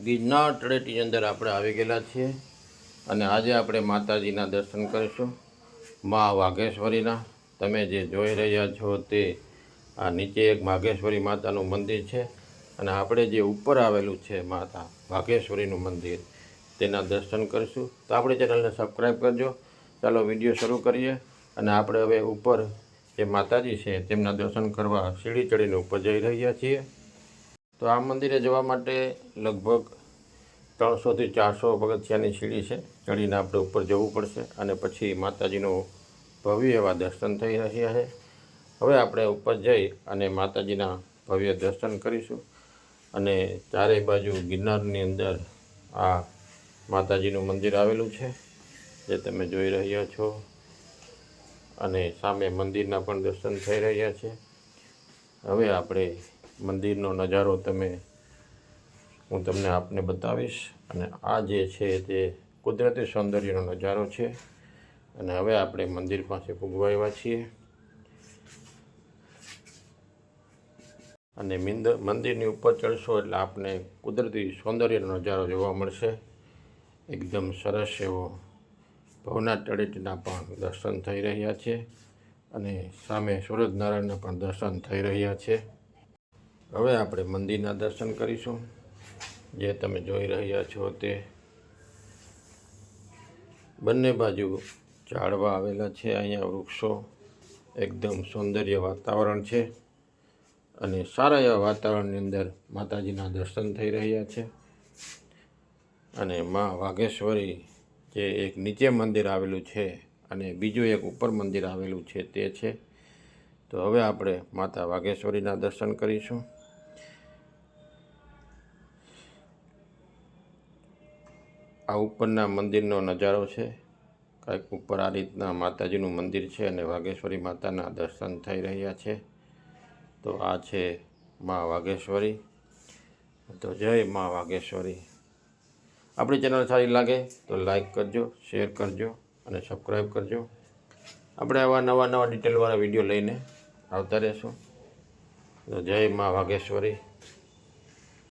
ગિરનાર તળેટીની અંદર આપણે આવી ગયેલા છીએ અને આજે આપણે માતાજીના દર્શન કરીશું મા વાઘેશ્વરીના. તમે જે જોઈ રહ્યા છો તે આ નીચે એક વાઘેશ્વરી માતાનું મંદિર છે અને આપણે જે ઉપર આવેલું છે માતા વાઘેશ્વરીનું મંદિર તેના દર્શન કરીશું. તો આપણી ચેનલને સબસ્ક્રાઈબ કરજો. ચાલો વિડીયો શરૂ કરીએ અને આપણે હવે ઉપર જે માતાજી છે તેમના દર્શન કરવા સીડી ચડીને ઉપર જઈ રહ્યા છીએ. તો આ મંદિરે જવા માટે લગભગ 300 થી 400 પગથિયાની સીડી છે. ચડીને આપણે ઉપર જવું પડશે અને પછી માતાજીનું ભવ્ય એવા દર્શન થઈ રહ્યા છે. હવે આપણે ઉપર જઈ અને માતાજીના ભવ્ય દર્શન કરીશું અને ચારે બાજુ ગિરનારની અંદર આ માતાજીનું મંદિર આવેલું છે જે તમે જોઈ રહ્યા છો અને સામે મંદિરના પણ દર્શન થઈ રહ્યા છે. હવે આપણે મંદિરનો નજારો હું તમને આપને બતાવીશ અને આ જે છે તે કુદરતી સૌંદર્યનો નજારો છે. અને હવે આપણે મંદિર પાસે પૂગવા આવ્યા છીએ અને મંદિરની ઉપર ચડશો એટલે આપને કુદરતી સૌંદર્યનો નજારો જોવા મળશે. એકદમ સરસ એવો ભવનાથ તળેટીના પણ દર્શન થઈ રહ્યા છે અને સામે સૂરજનારાયણના પણ દર્શન થઈ રહ્યા છે. હવે આપણે મંદિરના દર્શન કરીશું. જે તમે જોઈ રહ્યા છો તે બંને બાજુ ઝાડવા આવેલા છે. અહીંયા વૃક્ષો, એકદમ સૌંદર્ય વાતાવરણ છે અને સારા એવા વાતાવરણની અંદર માતાજીના દર્શન થઈ રહ્યા છે. અને મા વાઘેશ્વરી જે એક નીચે મંદિર આવેલું છે અને બીજું એક ઉપર મંદિર આવેલું છે તે છે. તો હવે આપણે માતા વાઘેશ્વરીના દર્શન કરીશું. આ ઉપરના મંદિરનો નજારો છે. કાંઈક ઉપર આ રીતના માતાજીનું મંદિર છે અને વાઘેશ્વરી માતાના દર્શન થઈ રહ્યા છે. તો આ છે મા વાઘેશ્વરી. તો જય મા વાઘેશ્વરી. આપણી ચેનલ સારી લાગે તો લાઈક કરજો, શેર કરજો અને સબસ્ક્રાઈબ કરજો. આપણે આવા નવા ડિટેલવાળા વિડીયો લઈને આવતા રહેશું. તો જય મા વાઘેશ્વરી.